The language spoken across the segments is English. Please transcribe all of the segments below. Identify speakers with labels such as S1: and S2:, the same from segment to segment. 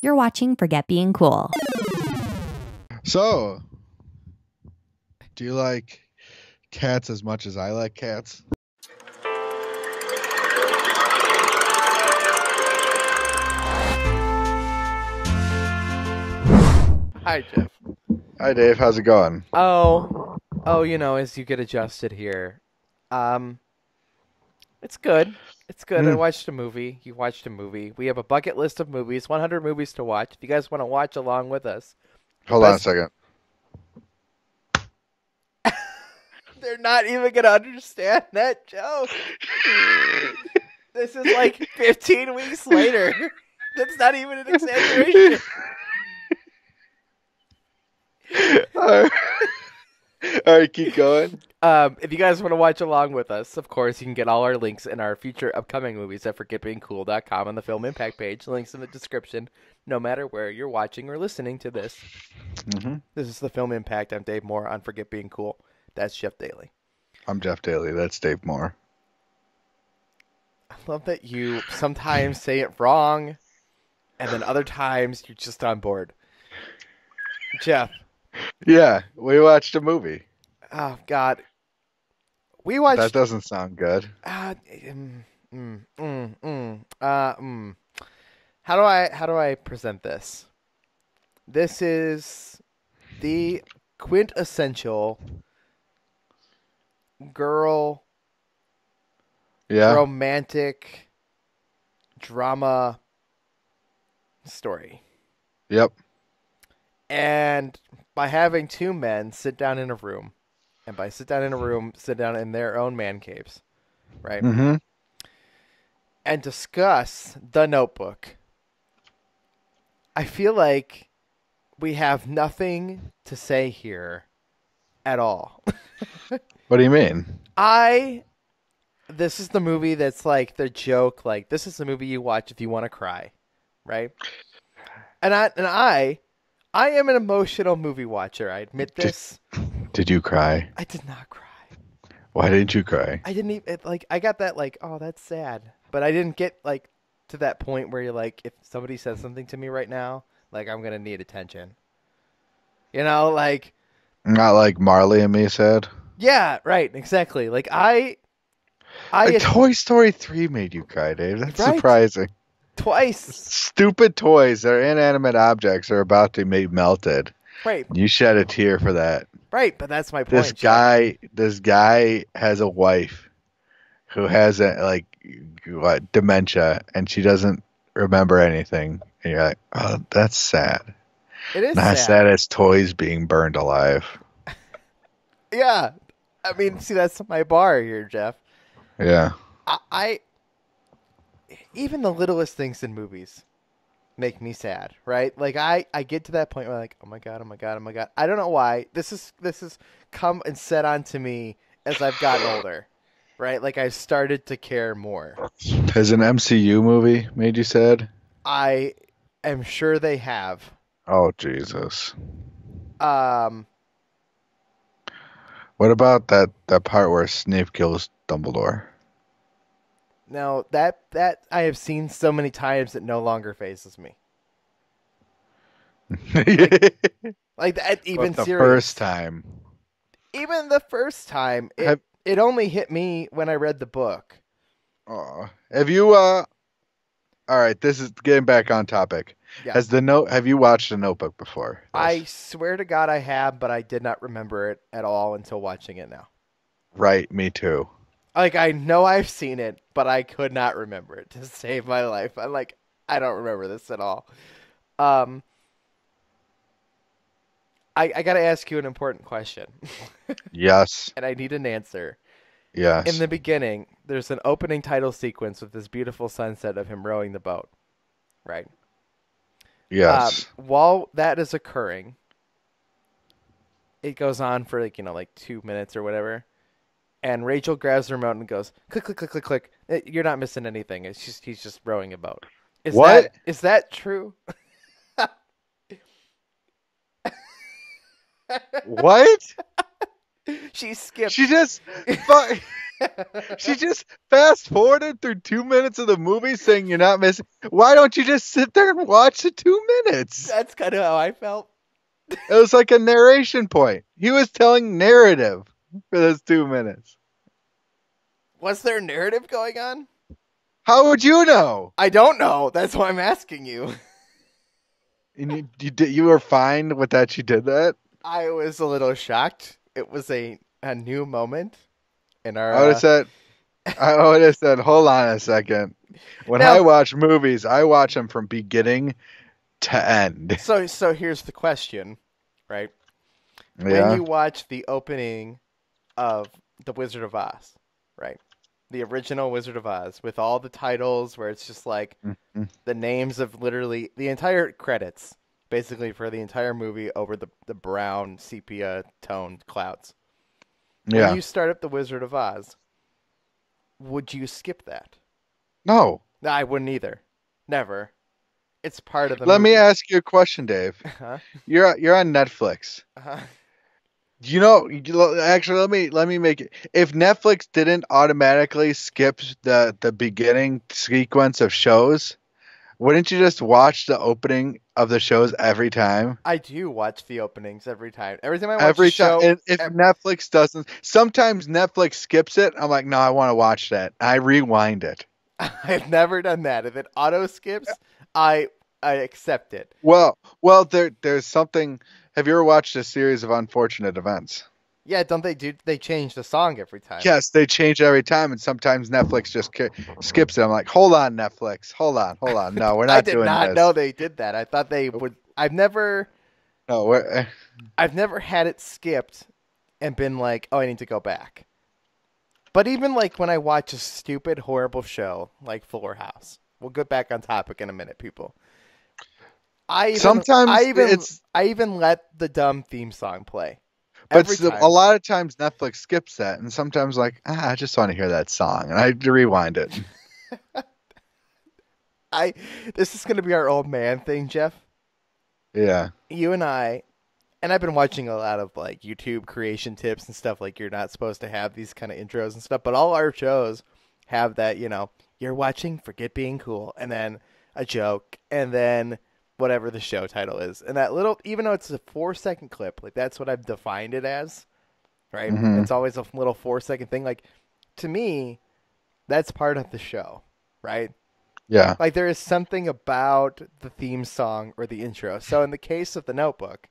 S1: You're watching Forget Being Cool.
S2: So, do you like cats as much as I like cats?
S3: Hi, Jeff.
S2: Hi, Dave. How's it going?
S3: As you get adjusted here, it's good. It's good. I watched a movie. You watched a movie. We have a bucket list of movies, 100 movies to watch. If you guys want to watch along with us.
S2: Hold on a second.
S3: They're not even going to understand that joke. This is like 15 weeks later. That's not even an exaggeration.
S2: All right, keep going.
S3: If you guys want to watch along with us, of course, you can get all our links in our future upcoming movies at forgetbeingcool.com on the Film Impact page. Links in the description, no matter where you're watching or listening to this.
S2: Mm-hmm.
S3: This is the Film Impact. I'm Dave Moore on Forget Being Cool. That's Jeff Daly.
S2: I'm Jeff Daly. That's Dave Moore.
S3: I love that you sometimes say it wrong, and then other times you're just on board. Jeff.
S2: Yeah, we watched a movie.
S3: Oh, God. We watched...
S2: That doesn't sound good.
S3: How do I present this? This is the quintessential girl romantic drama story.
S2: Yep.
S3: And by having two men sit down in a room, and by sit down in a room, sit down in their own man caves, right?
S2: Mm-hmm.
S3: And discuss The Notebook. I feel like we have nothing to say here at all.
S2: What do you mean?
S3: This is the movie that's like the joke, like this is the movie you watch if you want to cry, right? And I am an emotional movie watcher. I admit this.
S2: Did you cry?
S3: I did not cry.
S2: Why didn't you cry?
S3: I didn't even I got that oh, that's sad. But I didn't get to that point where you're like, if somebody says something to me right now, I'm going to need attention. You know,
S2: Not like Marley and Me said?
S3: Yeah, right, exactly.
S2: Toy Story 3 made you cry, Dave. That's
S3: right?
S2: Surprising.
S3: Twice.
S2: Stupid toys. They're inanimate objects are about to be melted.
S3: Right.
S2: You shed a tear for that.
S3: Right, but that's my point.
S2: This guy has a wife who has dementia, and she doesn't remember anything. And you're like, oh, that's sad.
S3: It is
S2: not sad as toys being burned alive.
S3: Yeah. I mean, see, that's my bar here, Jeff.
S2: Yeah.
S3: I even the littlest things in movies make me sad, right? I get to that point where oh my god, oh my god, oh my god. I don't know why. This is come and set onto me as I've gotten older. Right? I've started to care more.
S2: Has an MCU movie made you sad?
S3: I am sure they have.
S2: Oh Jesus.
S3: What
S2: about that part where Snape kills Dumbledore?
S3: Now that I have seen so many times it no longer phases me. That even
S2: the
S3: serious.
S2: First time.
S3: Even the first time, it only hit me when I read the book.
S2: Oh, have you? All right, this is getting back on topic.
S3: Yeah.
S2: Have you watched The Notebook before?
S3: I swear to God I have, but I did not remember it at all until watching it now.
S2: Right, me too.
S3: I know I've seen it, but I could not remember it to save my life. I'm I don't remember this at all. I got to ask you an important question.
S2: Yes.
S3: And I need an answer.
S2: Yes.
S3: In the beginning, there's an opening title sequence with this beautiful sunset of him rowing the boat, right?
S2: Yes.
S3: While that is occurring, it goes on for 2 minutes or whatever, and Rachel grabs her remote and goes click click click click click. You're not missing anything. He's just rowing a boat.
S2: What?
S3: Is that true?
S2: What?
S3: She skipped.
S2: She just She just fast forwarded through 2 minutes of the movie saying you're not missing. Why don't you just sit there and watch the 2 minutes?
S3: That's kind of how I felt.
S2: It was like a narration point. He was telling narrative for those 2 minutes.
S3: Was there narrative going on?
S2: How would you know?
S3: I don't know. That's why I'm asking you.
S2: And you were fine with that she did that?
S3: I was a little shocked. It was a new moment in our.
S2: I would have said, hold on a second. When
S3: Now-
S2: I watch movies, I watch them from beginning to end.
S3: So here's the question, right?
S2: Yeah.
S3: When you watch the opening of The Wizard of Oz, right? The original Wizard of Oz with all the titles where it's just like
S2: Mhm.
S3: the names of literally the entire credits, basically for the entire movie over the brown sepia toned clouds.
S2: Yeah.
S3: When you start up The Wizard of Oz, would you skip that?
S2: No.
S3: No, I wouldn't either. Never. It's part of the
S2: Let
S3: movie.
S2: me ask you a question, Dave.
S3: Huh?
S2: You're on Netflix.
S3: Uh-huh.
S2: Actually, let me make it. If Netflix didn't automatically skip the beginning sequence of shows, wouldn't you just watch the opening of the shows every time?
S3: I do watch the openings every time. Every time I watch
S2: Every
S3: a show,
S2: time. And if Netflix doesn't, sometimes Netflix skips it. I'm like, no, I want to watch that. I rewind it.
S3: I've never done that. If it auto skips, I accept it.
S2: Well, there's something. Have you ever watched a series of unfortunate events?
S3: Yeah, don't they do? They change the song every time.
S2: Yes, they change every time, and sometimes Netflix just skips it. I'm like, hold on, Netflix, hold on. No, we're not
S3: I did
S2: doing
S3: not
S2: this.
S3: know they did that. I thought they would. I've never
S2: No,
S3: had it skipped and been like, oh, I need to go back. But even like when I watch a stupid, horrible show like Fuller House, we'll get back on topic in a minute, people. I even let the dumb theme song play.
S2: but
S3: Every time.
S2: a lot of times Netflix skips that, and sometimes like, I just want to hear that song, and I rewind it.
S3: This is gonna be our old man thing, Jeff.
S2: Yeah,
S3: You and I've been watching a lot of like YouTube creation tips and stuff. Like you're not supposed to have these kind of intros and stuff, but all our shows have that. You're watching Forget Being Cool, and then a joke, and then whatever the show title is, and that little, even though it's a 4-second clip, like that's what I've defined it as, right?
S2: Mhm.
S3: It's always a little 4-second thing. Like to me, that's part of the show, right?
S2: yeah.
S3: Like there is something about the theme song or the intro. So in the case of The Notebook,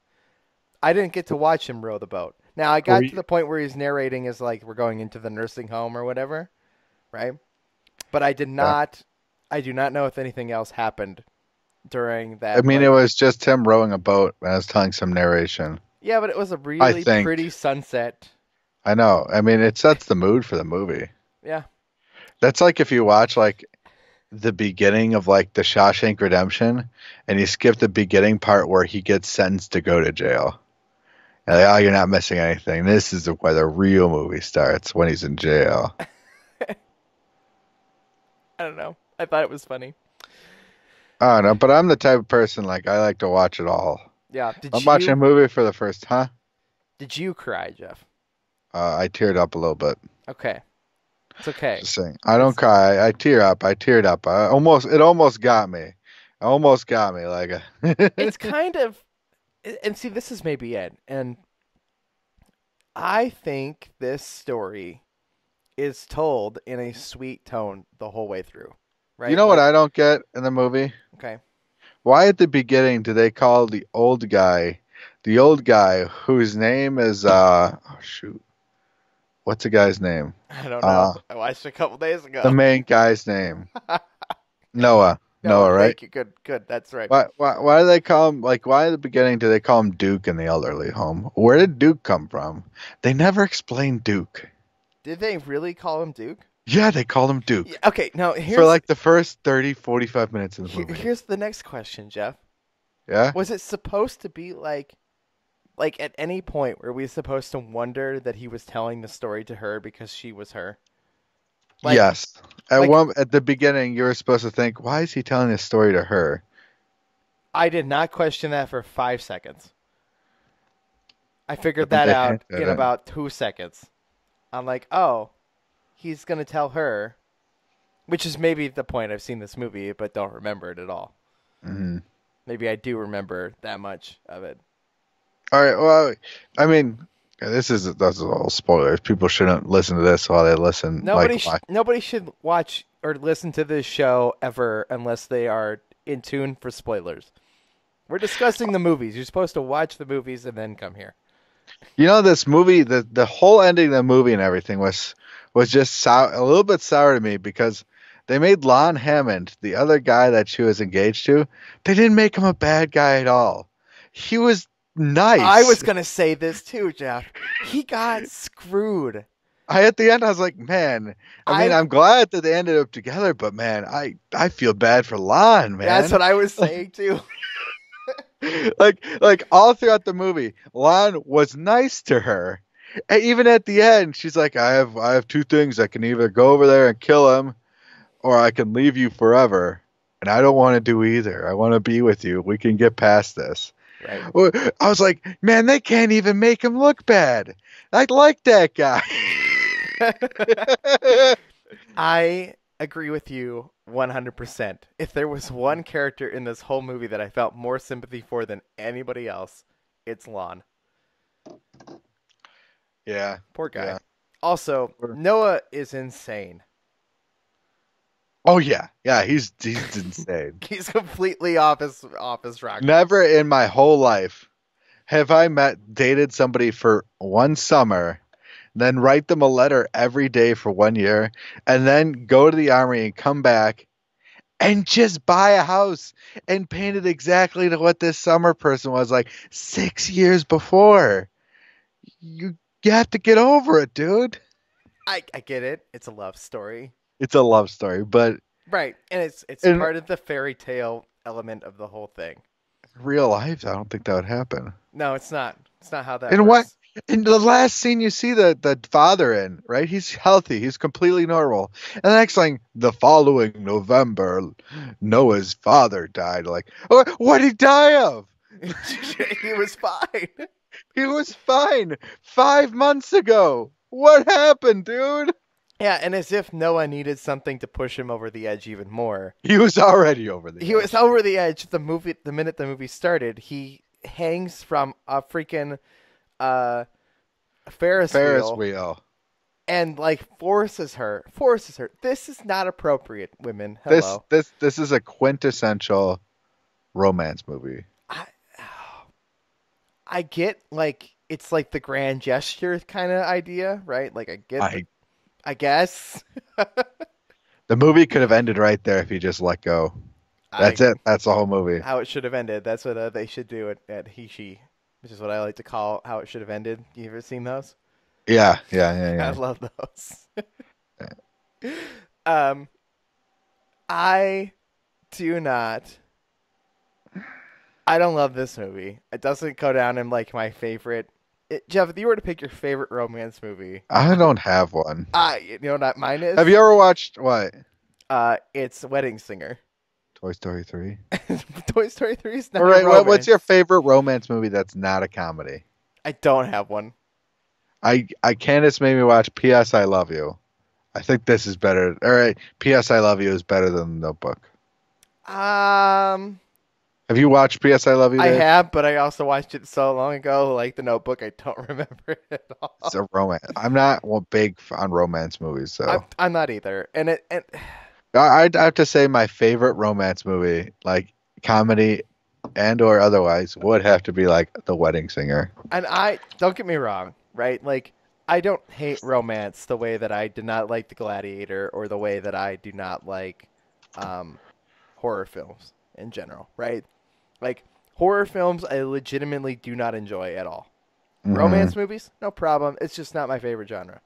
S3: I didn't get to watch him row the boat. Now I got to the point where he's narrating as like we're going into the nursing home or whatever, right? But I did not. I do not know if anything else happened during that.
S2: I mean, it was just him rowing a boat, and I was telling some narration.
S3: Yeah, but it was a really
S2: think.
S3: pretty sunset.
S2: I know. I mean, it sets the mood for the movie.
S3: Yeah.
S2: That's like if you watch like the beginning of like the Shawshank Redemption, and you skip the beginning part where he gets sentenced to go to jail. And like, oh, you're not missing anything. This is where the real movie starts, when he's in jail.
S3: I don't know. I thought it was funny.
S2: I don't know, but I'm the type of person like I like to watch it all.
S3: Yeah.
S2: I'm watching a movie for the first time.
S3: Did you cry, Jeff?
S2: I teared up a little bit.
S3: Okay. It's okay.
S2: Just saying. I don't cry. I tear up. It almost got me. Like
S3: It's kind of, and see, this is maybe it. And I think this story is told in a sweet tone the whole way through. Right?
S2: You know what I don't get in the movie?
S3: Okay.
S2: Why at the beginning do they call the old guy whose name is what's the guy's name?
S3: I don't know. I watched it a couple days ago.
S2: The main guy's name. Noah. Noah, right?
S3: Thank you. Good. That's right.
S2: Why do they call him, like, why at the beginning do they call him Duke in the elderly home? Where did Duke come from? They never explained Duke.
S3: Did they really call him Duke?
S2: Yeah, they called him Duke.
S3: Yeah, okay, now here's
S2: For like the first 30, 45 minutes of the movie.
S3: here's the next question, Jeff.
S2: Yeah?
S3: Was it supposed to be like at any point were we supposed to wonder that he was telling the story to her because she was her? Like,
S2: yes. At the beginning, you were supposed to think, why is he telling this story to her?
S3: I did not question that for 5 seconds. I figured
S2: But
S3: that
S2: they
S3: out
S2: hinted
S3: in
S2: at it.
S3: about 2 seconds. I'm like, oh, he's gonna tell her, which is maybe the point. I've seen this movie, but don't remember it at all.
S2: Mhm.
S3: Maybe I do remember that much of it.
S2: All right. Well, I mean, that's all spoilers. People shouldn't listen to this while they listen.
S3: Nobody should watch or listen to this show ever unless they are in tune for spoilers. We're discussing the movies. You're supposed to watch the movies and then come here.
S2: You know, this movie, the whole ending of the movie and everything was just a little bit sour to me because they made Lon Hammond, the other guy that she was engaged to, they didn't make him a bad guy at all. He was nice.
S3: I was going to say this too, Jeff. He got screwed.
S2: At the end, I was like, man, I'm glad that they ended up together, but man, I feel bad for Lon, man.
S3: That's what I was saying too.
S2: like all throughout the movie, Lon was nice to her. And even at the end, she's like, I have two things. I can either go over there and kill him, or I can leave you forever. And I don't want to do either. I want to be with you. We can get past this. Right. I was like, man, they can't even make him look bad. I like that guy.
S3: I agree with you 100%. If there was one character in this whole movie that I felt more sympathy for than anybody else, it's Lon.
S2: Yeah.
S3: Poor guy.
S2: Yeah.
S3: Also, Noah is insane.
S2: Oh yeah. Yeah, he's insane.
S3: He's completely off his rocker.
S2: Never in my whole life have I dated somebody for one summer, then write them a letter every day for 1 year, and then go to the army and come back and just buy a house and paint it exactly to what this summer person was like 6 years before. You have to get over it, dude.
S3: I get it. It's a love story.
S2: It's a love story, but
S3: right, and it's part of the fairy tale element of the whole thing.
S2: In real life, I don't think that would happen.
S3: No, it's not. It's not how that
S2: works.
S3: What?
S2: In the last scene, you see the father in, right? He's healthy. He's completely normal. And the next thing, the following November, Noah's father died. Like, what did he die of?
S3: He was fine.
S2: He was fine 5 months ago. What happened, dude?
S3: Yeah, and as if Noah needed something to push him over the edge even more.
S2: He was already over the edge.
S3: He was over the edge the minute the movie started. He hangs from a freaking Ferris wheel. And like forces her. This is not appropriate, women. Hello.
S2: This is a quintessential romance movie.
S3: I get like it's like the grand gesture kind of idea, right? Like I guess.
S2: The movie could have ended right there if he just let go. That's it. That's the whole movie.
S3: How it should have ended. That's what they should do at He-She, which is what I like to call how it should have ended. You ever seen those?
S2: Yeah.
S3: I love those. I don't love this movie. It doesn't go down in like my favorite. Jeff, if you were to pick your favorite romance movie,
S2: I don't have one.
S3: You know what mine is?
S2: Have you ever watched what?
S3: It's Wedding Singer.
S2: Toy Story 3.
S3: Toy Story 3 is not.
S2: All right, what's your favorite romance movie that's not a comedy?
S3: I don't have one.
S2: Candace made me watch P.S. I Love You. I think this is better. All right, P.S. I Love You is better than The Notebook. Have you watched P.S. I Love You, Dave?
S3: I have, but I also watched it so long ago, like The Notebook, I don't remember it at all.
S2: It's a romance. I'm not big on romance movies, so.
S3: I'm not either. And
S2: I'd have to say my favorite romance movie, like comedy and or otherwise, would have to be like The Wedding Singer.
S3: And don't get me wrong, right? Like, I don't hate romance the way that I did not like The Gladiator or the way that I do not like horror films in general, right? Like, horror films I legitimately do not enjoy at all. Mm-hmm. Romance movies, no problem. It's just not my favorite genre.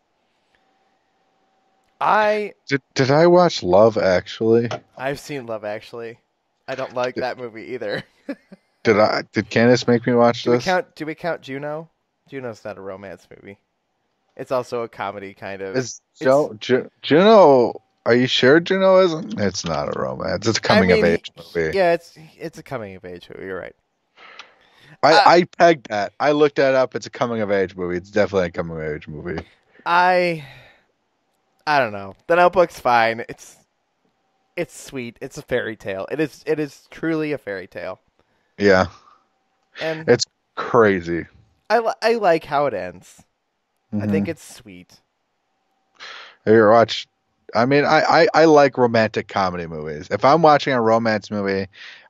S2: Did I watch Love Actually?
S3: I've seen Love Actually. I don't like that movie either.
S2: Did Candace make me watch this?
S3: Do we count Juno? Juno's not a romance movie. It's also a comedy kind of.
S2: Juno? Are you sure Juno isn't? It's not a romance. It's a coming of age movie.
S3: Yeah, it's a coming of age movie. You're right.
S2: I pegged that. I looked that up. It's a coming of age movie. It's definitely a coming of age movie.
S3: I I don't know. The Notebook's fine. It's sweet. It's a fairy tale. It is truly a fairy tale.
S2: Yeah,
S3: And
S2: it's crazy.
S3: I like how it ends. I
S2: Mhm.
S3: think it's sweet.
S2: Have you ever watched? I mean, I like romantic comedy movies. If I'm watching a romance movie,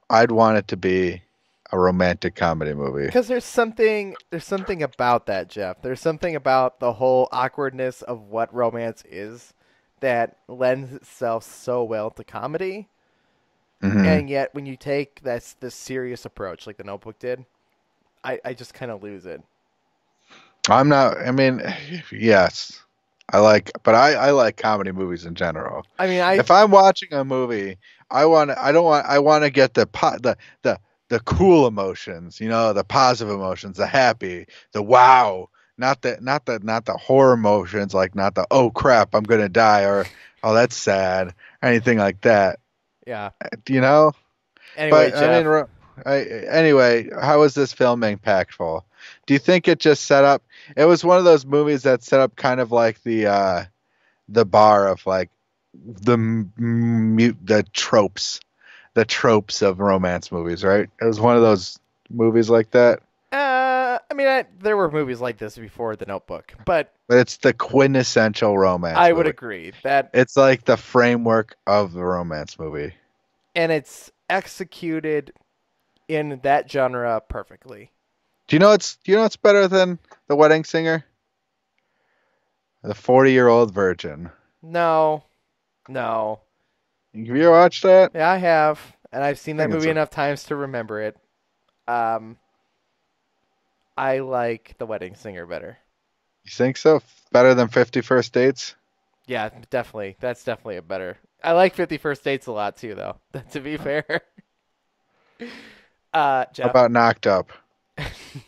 S2: I'd want it to be a romantic comedy movie.
S3: Because there's something about that, Jeff. There's something about the whole awkwardness of what romance is that lends itself so well to comedy.
S2: Mhm.
S3: And yet, when you take this serious approach, like The Notebook did, I just kind of lose it.
S2: I'm not. I mean, yes, I like comedy movies in general.
S3: I mean,
S2: If I'm watching a movie, I want to get the cool emotions, the positive emotions, the happy, the wow, not the horror emotions, like not the oh crap, I'm gonna die, or oh that's sad, or anything like that.
S3: yeah.
S2: You know.
S3: Anyway,
S2: But
S3: Jeff.
S2: anyway, how was this film impactful? Do you think it just set up? It was one of those movies that set up kind of like the bar of like the tropes of romance movies, right? It was one of those movies like that.
S3: I mean, there were movies like this before The Notebook, but
S2: But it's the quintessential romance
S3: I would
S2: movie.
S3: agree that,
S2: It's like the framework of the romance movie.
S3: and it's executed in that genre perfectly.
S2: Do you know what's better than The Wedding Singer? The 40-Year-Old Virgin.
S3: No.
S2: Have you ever watched that?
S3: Yeah, I have, and I've seen that
S2: think it's
S3: movie
S2: a-
S3: enough times to remember it. I like The Wedding Singer better.
S2: You think so? Better than 50 First Dates?
S3: Yeah, definitely. That's definitely a better. I like 50 First Dates a lot too, though. To be fair.
S2: How
S3: Jeff,
S2: about Knocked Up?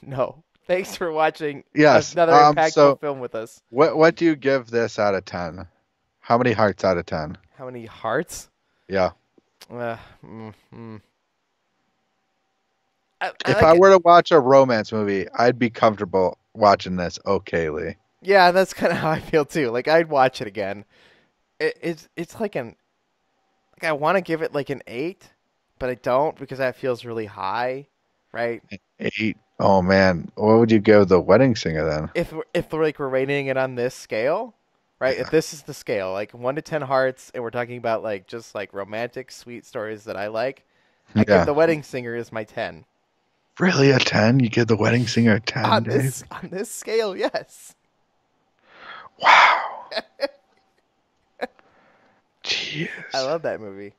S3: no. Thanks for watching
S2: Yes.
S3: another impactful
S2: So
S3: film with us.
S2: what do you give this out of 10? How many hearts out of 10?
S3: How many hearts?
S2: Yeah.
S3: Uh,
S2: If
S3: like
S2: I
S3: it.
S2: were to watch a romance movie, I'd be comfortable watching this okayly.
S3: Yeah, that's kind of how I feel too. Like I'd watch it again. It's like I want to give it like an 8, but I don't because that feels really high, right?
S2: 8. Oh man, what would you give The Wedding Singer then?
S3: If we're rating it on this scale, right? If this is the scale, like 1 to 10 hearts, and we're talking about like just like romantic, sweet stories that I like, I
S2: Yeah.
S3: give The Wedding Singer is my 10
S2: Really, a 10? You give The Wedding Singer a 10,
S3: on
S2: Dave?
S3: on this scale. Yes.
S2: Wow. Jeez.
S3: I love that movie.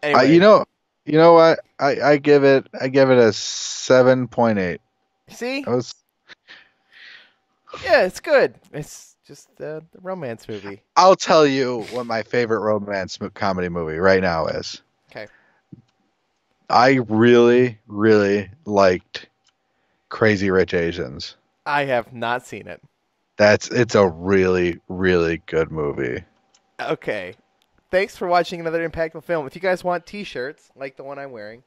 S3: Anyway,
S2: You know what? I give it a 7.8.
S3: see,
S2: It was.
S3: yeah, it's good. It's just the romance movie.
S2: I'll tell you what my favorite romance comedy movie right now is.
S3: Okay.
S2: I really, really liked Crazy Rich Asians.
S3: I have not seen it.
S2: It's a really, really good movie.
S3: Okay. Thanks for watching another impactful film. If you guys want T-shirts like the one I'm wearing,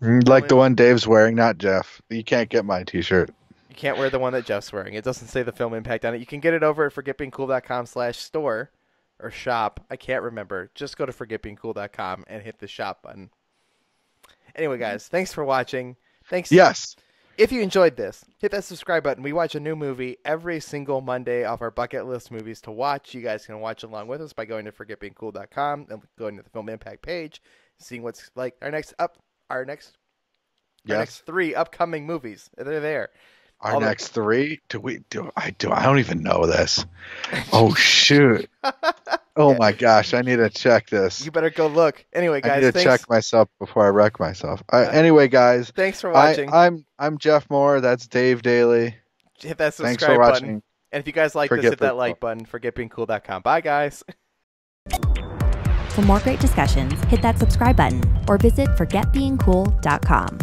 S2: Like the one Dave's wearing, not Jeff. You can't get my T-shirt.
S3: you can't wear the one that Jeff's wearing. It doesn't say the film impact on it. You can get it over at forgetbeingcool.com/store or shop. I can't remember. Just go to forgetbeingcool.com and hit the shop button. Anyway, guys, thanks for watching. Thanks.
S2: Yes.
S3: If you enjoyed this, hit that subscribe button. We watch a new movie every single Monday off our bucket list movies to watch. You guys can watch along with us by going to forgetbeingcool.com and going to the Film Impact page, seeing what's like our next 3 upcoming movies. They're there.
S2: Our next 3? I don't even know this. Oh shoot. Oh my gosh, I need to check this.
S3: You better go look. Anyway,
S2: I
S3: guys,
S2: need to check myself before I wreck myself. Anyway, guys,
S3: thanks for watching.
S2: I'm Jeff Moore. That's Dave Daly.
S3: Hit that
S2: Thanks
S3: subscribe
S2: for
S3: button.
S2: watching.
S3: And if you guys like this, hit that like button. Forgetbeingcool.com. Bye, guys.
S1: For more great discussions, hit that subscribe button or visit forgetbeingcool.com.